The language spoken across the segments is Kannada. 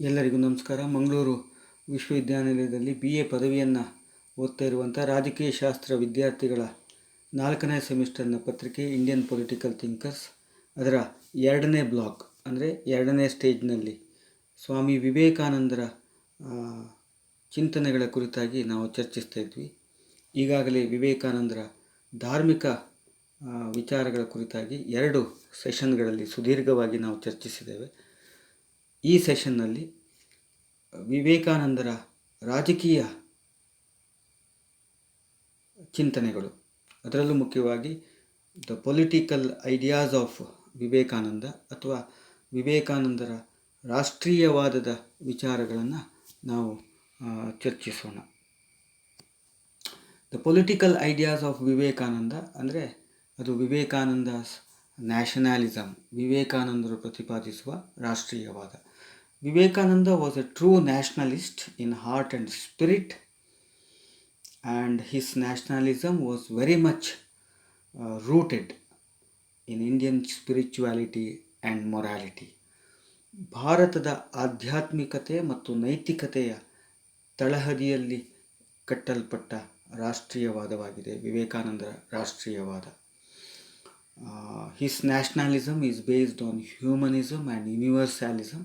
ಎಲ್ಲರಿಗೂ ನಮಸ್ಕಾರ. ಮಂಗಳೂರು ವಿಶ್ವವಿದ್ಯಾನಿಲಯದಲ್ಲಿ BA ಪದವಿಯನ್ನು ಓದ್ತಾ ಇರುವಂಥ ರಾಜಕೀಯ ಶಾಸ್ತ್ರ ವಿದ್ಯಾರ್ಥಿಗಳ 4ನೇ ಸೆಮಿಸ್ಟರ್ನ ಪತ್ರಿಕೆ ಇಂಡಿಯನ್ ಪೊಲಿಟಿಕಲ್ ಥಿಂಕರ್ಸ್, ಅದರ 2ನೇ ಬ್ಲಾಕ್ ಅಂದರೆ 2ನೇ ಸ್ಟೇಜ್ನಲ್ಲಿ ಸ್ವಾಮಿ ವಿವೇಕಾನಂದರ ಚಿಂತನೆಗಳ ಕುರಿತಾಗಿ ನಾವು ಚರ್ಚಿಸ್ತಾ ಇದ್ವಿ. ಈಗಾಗಲೇ ವಿವೇಕಾನಂದರ ಧಾರ್ಮಿಕ ವಿಚಾರಗಳ ಕುರಿತಾಗಿ 2 ಸೆಷನ್ಗಳಲ್ಲಿ ಸುದೀರ್ಘವಾಗಿ ನಾವು ಚರ್ಚಿಸಿದ್ದೇವೆ. ಈ ಸೆಷನ್ನಲ್ಲಿ ವಿವೇಕಾನಂದರ ರಾಜಕೀಯ ಚಿಂತನೆಗಳು, ಅದರಲ್ಲೂ ಮುಖ್ಯವಾಗಿ the political ideas of Vivekananda ಅಥವಾ ವಿವೇಕಾನಂದರ ರಾಷ್ಟ್ರೀಯವಾದದ ವಿಚಾರಗಳನ್ನು ನಾವು ಚರ್ಚಿಸೋಣ. The political ideas of Vivekananda ಅಂದರೆ ಅದು ವಿವೇಕಾನಂದಸ್ ನ್ಯಾಷನಲಿಸಮ್, ವಿವೇಕಾನಂದರು ಪ್ರತಿಪಾದಿಸುವ ರಾಷ್ಟ್ರೀಯವಾದ. Vivekananda was a true nationalist in heart and spirit, and his nationalism was very much rooted in Indian spirituality and morality. ಭಾರತದ ಆಧ್ಯಾತ್ಮಿಕತೆ ಮತ್ತು ನೈತಿಕತೆಯ ತಳಹದಿಯಲ್ಲಿ ಕಟ್ಟಲ್ಪಟ್ಟ ರಾಷ್ಟ್ರೀಯವಾದವಾಗಿದೆ ವಿವೇಕಾನಂದರ ರಾಷ್ಟ್ರೀಯವಾದ. His nationalism is based on humanism and universalism.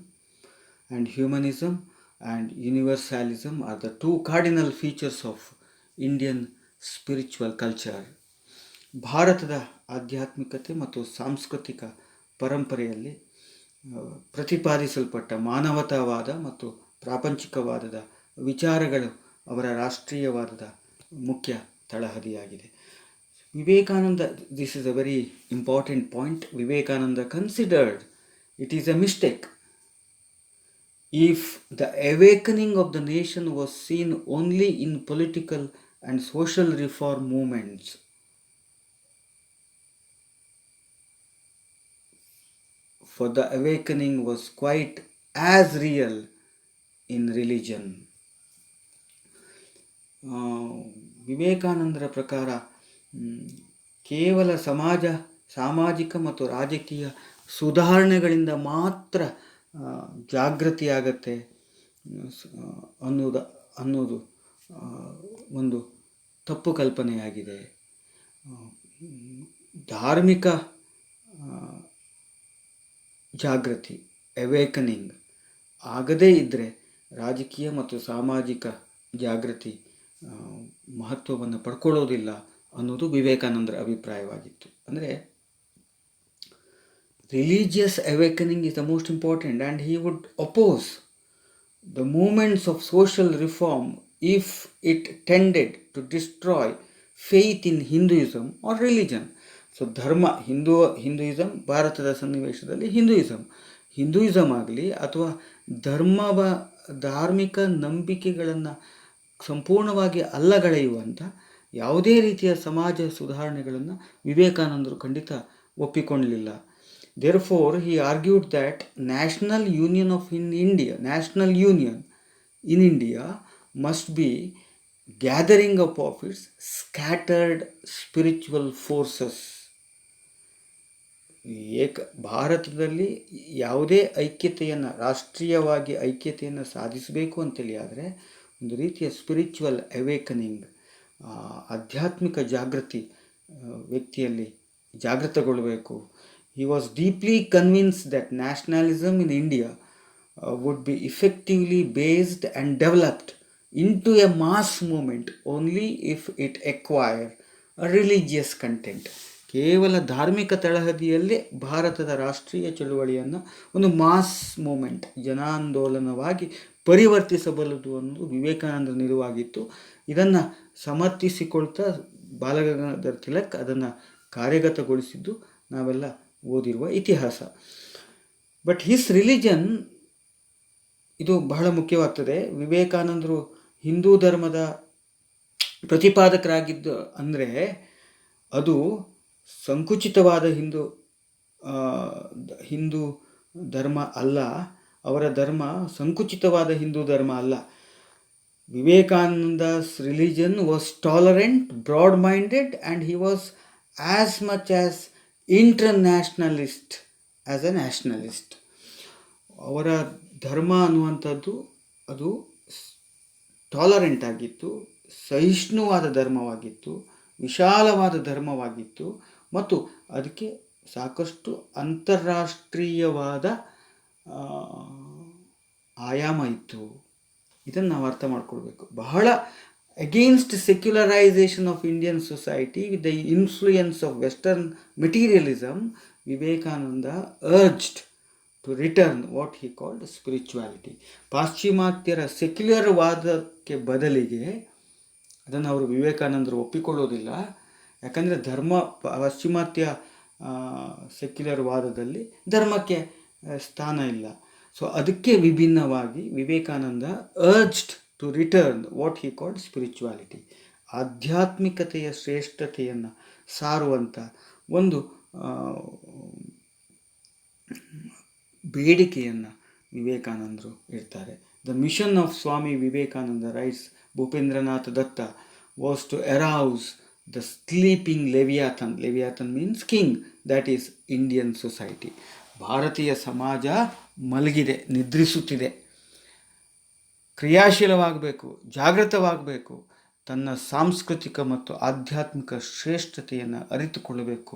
And humanism and universalism are the 2 cardinal features of Indian spiritual culture. ಭಾರತದ ಆಧ್ಯಾತ್ಮಿಕತೆ ಮತ್ತು ಸಾಂಸ್ಕೃತಿಕ ಪರಂಪರೆಯಲ್ಲಿ ಪ್ರತಿಪಾದಿಸಲ್ಪಟ್ಟ ಮಾನವತಾವಾದ ಮತ್ತು ಪ್ರಾಪಂಚಿಕವಾದದ ವಿಚಾರಗಳು ಅವರ ರಾಷ್ಟ್ರೀಯವಾದದ ಮುಖ್ಯ ತಳಹದಿಯಾಗಿದೆ. Vivekananda, this is a very important point, Vivekananda considered it is a mistake if the awakening of the nation was seen only in political and social reform movements. For the awakening was quite as real in religion. ವಿವೇಕಾನಂದರ ಪ್ರಕಾರ ಕೇವಲ ಸಾಮಾಜಿಕ ಮತ್ತು ರಾಜಕೀಯ ಸುಧಾರಣೆಗಳಿಂದ ಮಾತ್ರ ಜಾಗೃತಿಯಾಗತ್ತೆ ಅನ್ನೋದು ಒಂದು ತಪ್ಪು ಕಲ್ಪನೆಯಾಗಿದೆ. ಧಾರ್ಮಿಕ ಜಾಗೃತಿ, ಅವೇಕನಿಂಗ್ ಆಗದೇ ಇದ್ದರೆ ರಾಜಕೀಯ ಮತ್ತು ಸಾಮಾಜಿಕ ಜಾಗೃತಿ ಮಹತ್ವವನ್ನು ಪಡ್ಕೊಳ್ಳೋದಿಲ್ಲ ಅನ್ನೋದು ವಿವೇಕಾನಂದರ ಅಭಿಪ್ರಾಯವಾಗಿತ್ತು. ಅಂದರೆ religious awakening is the most important, and he would oppose the movements of social reform if it tended to destroy faith in Hinduism or religion. So ಧರ್ಮ, ಹಿಂದೂಯಿಸಮ್, ಭಾರತದ ಸನ್ನಿವೇಶದಲ್ಲಿ ಹಿಂದೂಯಿಸಮ್ ಆಗಲಿ ಅಥವಾ ಧಾರ್ಮಿಕ ನಂಬಿಕೆಗಳನ್ನು ಸಂಪೂರ್ಣವಾಗಿ ಅಲ್ಲಗಳೆಯುವಂಥ ಯಾವುದೇ ರೀತಿಯ ಸಮಾಜ ಸುಧಾರಣೆಗಳನ್ನು ವಿವೇಕಾನಂದರು ಖಂಡಿತ ಒಪ್ಪಿಕೊಳ್ಳಲಿಲ್ಲ. Therefore, he argued that national union in India must be gathering up of its scattered spiritual forces. ಭಾರತದಲ್ಲಿ ಯಾವುದೇ ರಾಷ್ಟ್ರೀಯವಾಗಿ ಐಕ್ಯತೆಯನ್ನು ಸಾಧಿಸಬೇಕು ಅಂತೇಳಿ ಆದರೆ ಒಂದು ರೀತಿಯ ಸ್ಪಿರಿಚುವಲ್ ಅವೇಕನಿಂಗ್, ಆಧ್ಯಾತ್ಮಿಕ ಜಾಗೃತಿ ವ್ಯಕ್ತಿಯಲ್ಲಿ ಜಾಗೃತಗೊಳ್ಳಬೇಕು. He was deeply convinced that nationalism in India would be effectively based and developed into a mass movement only if it acquired a religious content. ಕೇವಲ ಧಾರ್ಮಿಕ ತಳಹದಿಯಲ್ಲೇ ಭಾರತದ ರಾಷ್ಟ್ರೀಯ ಚಳುವಳಿಯನ್ನು ಒಂದು ಮಾಸ್ ಮೂಮೆಂಟ್, ಜನಾಂದೋಲನವಾಗಿ ಪರಿವರ್ತಿಸಬಲ್ಲದು ಅನ್ನೋದು ವಿವೇಕಾನಂದರ ನಿಲುವಾಗಿತ್ತು. ಇದನ್ನು ಸಮರ್ಥಿಸಿಕೊಳ್ತಾ ಬಾಲಗಂಗಾಧರ ತಿಲಕ್ ಅದನ್ನು ಕಾರ್ಯಗತಗೊಳಿಸಿದ್ದು ನಾವೆಲ್ಲ ಓದಿರುವ ಇತಿಹಾಸ. ಬಟ್ ಹಿಸ್ ರಿಲಿಜನ್, ಇದು ಬಹಳ ಮುಖ್ಯವಾಗ್ತದೆ. ವಿವೇಕಾನಂದರು ಹಿಂದೂ ಧರ್ಮದ ಪ್ರತಿಪಾದಕರಾಗಿದ್ದು ಅಂದರೆ ಅದು ಸಂಕುಚಿತವಾದ ಹಿಂದೂ ಧರ್ಮ ಅಲ್ಲ. ಅವರ ಧರ್ಮ ಸಂಕುಚಿತವಾದ ಹಿಂದೂ ಧರ್ಮ ಅಲ್ಲ. ವಿವೇಕಾನಂದ's religion was tolerant, broad-minded, and he was as much as internationalist as a nationalist. ಅವರ ಧರ್ಮ ಅನ್ನುವಂಥದ್ದು ಅದು ಟಾಲರೆಂಟ್ ಆಗಿತ್ತು, ಸಹಿಷ್ಣುವಾದ ಧರ್ಮವಾಗಿತ್ತು, ವಿಶಾಲವಾದ ಧರ್ಮವಾಗಿತ್ತು ಮತ್ತು ಅದಕ್ಕೆ ಸಾಕಷ್ಟು ಅಂತಾರಾಷ್ಟ್ರೀಯವಾದ ಆಯಾಮ ಇತ್ತು. ಇದನ್ನು ನಾವು ಅರ್ಥ ಮಾಡ್ಕೊಳ್ಬೇಕು. ಬಹಳ against secularisation of Indian society with the influence of western materialism, Vivekananda urged to return what he called spirituality. ಪಾಶ್ಚಿಮಾತ್ಯರ ಸೆಕ್ಯುಲರ್ ವಾದಕ್ಕೆ ಬದಲಿಗೆ, ಅದನ್ನು ಅವರು ವಿವೇಕಾನಂದರು ಒಪ್ಪಿಕೊಳ್ಳೋದಿಲ್ಲ, ಯಾಕಂದರೆ ಪಾಶ್ಚಿಮಾತ್ಯ ಸೆಕ್ಯುಲರ್ ವಾದದಲ್ಲಿ ಧರ್ಮಕ್ಕೆ ಸ್ಥಾನ ಇಲ್ಲ. ಸೊ ಅದಕ್ಕೆ ವಿಭಿನ್ನವಾಗಿ Vivekananda urged to return what he called spirituality, ಆಧ್ಯಾತ್ಮಿಕತೆಯ ಶ್ರೇಷ್ಠತೆಯನ್ನು ಸಾರುವಂಥ ಒಂದು ಬೇಡಿಕೆಯನ್ನು ವಿವೇಕಾನಂದರು ಇಡ್ತಾರೆ. The mission of Swami Vivekananda, writes Bhupendranath Datta, was to arouse the sleeping leviathan. Leviathan means king, that is Indian society. ಭಾರತೀಯ ಸಮಾಜ ಮಲಗಿದೆ, ನಿದ್ರಿಸುತ್ತಿದೆ, ಕ್ರಿಯಾಶೀಲವಾಗಬೇಕು, ಜಾಗೃತವಾಗಬೇಕು, ತನ್ನ ಸಾಂಸ್ಕೃತಿಕ ಮತ್ತು ಆಧ್ಯಾತ್ಮಿಕ ಶ್ರೇಷ್ಠತೆಯನ್ನು ಅರಿತುಕೊಳ್ಳಬೇಕು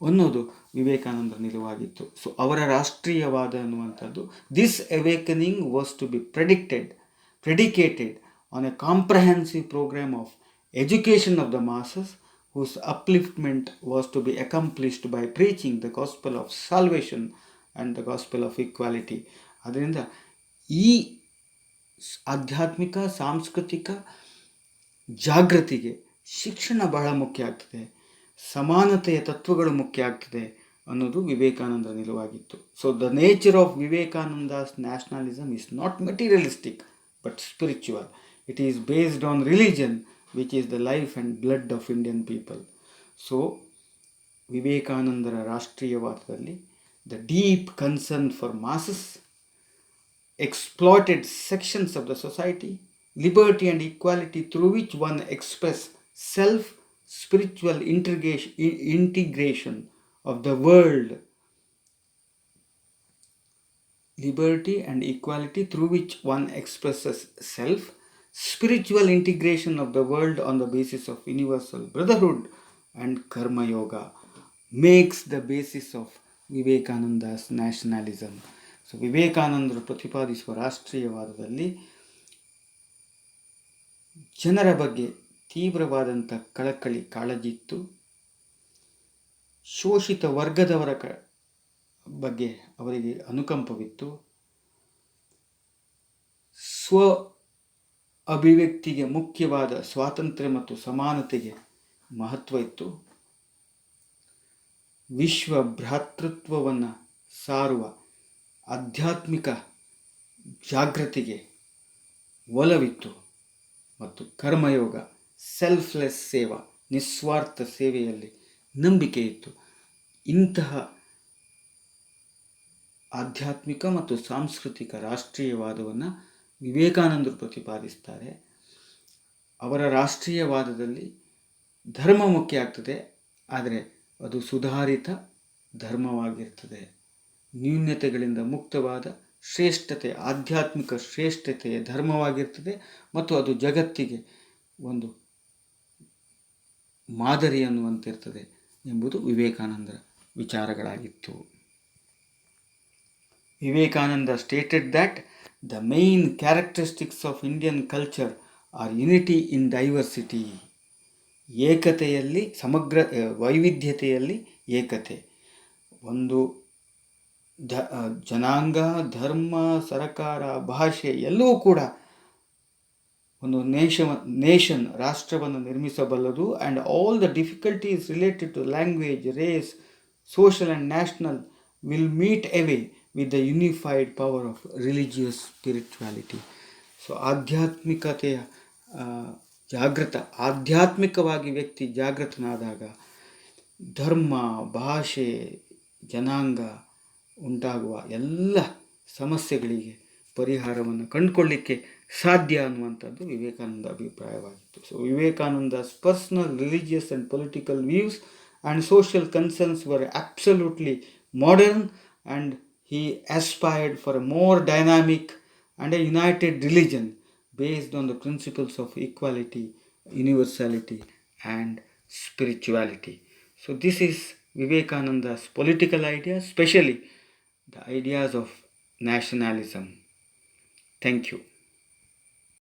ಅನ್ನೋದು ವಿವೇಕಾನಂದರ ನಿಲುವಾಗಿತ್ತು. ಸೊ ಅವರ ರಾಷ್ಟ್ರೀಯವಾದ ಅನ್ನುವಂಥದ್ದು, this awakening was to be predicated on a comprehensive programme of education of the masses, whose upliftment was to be accomplished by preaching the gospel of salvation and the gospel of equality. ಅದರಿಂದ ಈ ಆಧ್ಯಾತ್ಮಿಕ ಸಾಂಸ್ಕೃತಿಕ ಜಾಗೃತಿಗೆ ಶಿಕ್ಷಣ ಬಹಳ ಮುಖ್ಯ ಆಗ್ತದೆ, ಸಮಾನತೆಯ ತತ್ವಗಳು ಮುಖ್ಯ ಆಗ್ತದೆ ಅನ್ನೋದು ವಿವೇಕಾನಂದರ ನಿಲುವಾಗಿತ್ತು. So the nature of Vivekananda's nationalism is not materialistic but spiritual. It is based on religion which is the life and blood of Indian people. So ವಿವೇಕಾನಂದರ ರಾಷ್ಟ್ರೀಯವಾದದಲ್ಲಿ the deep concern for masses, exploited sections of the society, liberty and equality through which one express self, spiritual integration of the world, liberty and equality through which one expresses self, spiritual integration of the world on the basis of universal brotherhood and karma yoga makes the basis of Vivekananda's nationalism. So ವಿವೇಕಾನಂದರು ಪ್ರತಿಪಾದಿಸುವ ರಾಷ್ಟ್ರೀಯವಾದದಲ್ಲಿ ಜನರ ಬಗ್ಗೆ ತೀವ್ರವಾದಂಥ ಕಾಳಜಿ ಇತ್ತು, ಶೋಷಿತ ವರ್ಗದವರ ಬಗ್ಗೆ ಅವರಿಗೆ ಅನುಕಂಪವಿತ್ತು, ಅಭಿವ್ಯಕ್ತಿಗೆ ಮುಖ್ಯವಾದ ಸ್ವಾತಂತ್ರ್ಯ ಮತ್ತು ಸಮಾನತೆಗೆ ಮಹತ್ವ ಇತ್ತು, ವಿಶ್ವ ಭ್ರಾತೃತ್ವವನ್ನು ಸಾರುವ ಆಧ್ಯಾತ್ಮಿಕ ಜಾಗೃತಿಗೆ ಒಲವಿತ್ತು ಮತ್ತು ಕರ್ಮಯೋಗ, ಸೆಲ್ಫ್ಲೆಸ್ ಸೇವಾ, ನಿಸ್ವಾರ್ಥ ಸೇವೆಯಲ್ಲಿ ನಂಬಿಕೆ ಇತ್ತು. ಇಂತಹ ಆಧ್ಯಾತ್ಮಿಕ ಮತ್ತು ಸಾಂಸ್ಕೃತಿಕ ರಾಷ್ಟ್ರೀಯವಾದವನ್ನು ವಿವೇಕಾನಂದರು ಪ್ರತಿಪಾದಿಸ್ತಾರೆ. ಅವರ ರಾಷ್ಟ್ರೀಯವಾದದಲ್ಲಿ ಧರ್ಮ ಮುಖ್ಯ ಆಗ್ತದೆ, ಆದರೆ ಅದು ಸುಧಾರಿತ ಧರ್ಮವಾಗಿರ್ತದೆ, ನ್ಯೂನ್ಯತೆಗಳಿಂದ ಮುಕ್ತವಾದ ಶ್ರೇಷ್ಠತೆ, ಆಧ್ಯಾತ್ಮಿಕ ಶ್ರೇಷ್ಠತೆಯ ಧರ್ಮವಾಗಿರ್ತದೆ ಮತ್ತು ಅದು ಜಗತ್ತಿಗೆ ಒಂದು ಮಾದರಿ ಅನ್ನುವಂತಿರ್ತದೆ ಎಂಬುದು ವಿವೇಕಾನಂದರ ವಿಚಾರಗಳಾಗಿತ್ತು. Vivekananda stated that the main characteristics of Indian culture are unity in diversity. ಏಕತೆಯಲ್ಲಿ ವೈವಿಧ್ಯತೆಯಲ್ಲಿ ಏಕತೆ. ಒಂದು ಜನಾಂಗ, ಧರ್ಮ, ಸರಕಾರ, ಭಾಷೆ ಎಲ್ಲವೂ ಕೂಡ ಒಂದು ನೇಷನ್ ರಾಷ್ಟ್ರವನ್ನು ನಿರ್ಮಿಸಬಲ್ಲದು. And all the difficulties related to language, race, social and national will melt away with the unified power of religious spirituality. So ಆಧ್ಯಾತ್ಮಿಕತೆಯ ಆಧ್ಯಾತ್ಮಿಕವಾಗಿ ವ್ಯಕ್ತಿ ಜಾಗೃತನಾದಾಗ ಧರ್ಮ, ಭಾಷೆ, ಜನಾಂಗ ಉಂಟಾಗುವ ಎಲ್ಲ ಸಮಸ್ಯೆಗಳಿಗೆ ಪರಿಹಾರವನ್ನು ಕಂಡುಕೊಳ್ಳಿಕ್ಕೆ ಸಾಧ್ಯ ಅನ್ನುವಂಥದ್ದು ವಿವೇಕಾನಂದ ಅಭಿಪ್ರಾಯವಾಗಿತ್ತು. So Vivekananda's personal, religious and political views and social concerns were absolutely modern and He aspired for a more dynamic and a united religion based on the principles of equality, universality, and spirituality. So, this is Vivekananda's political ideas, especially the ideas of nationalism. Thank you.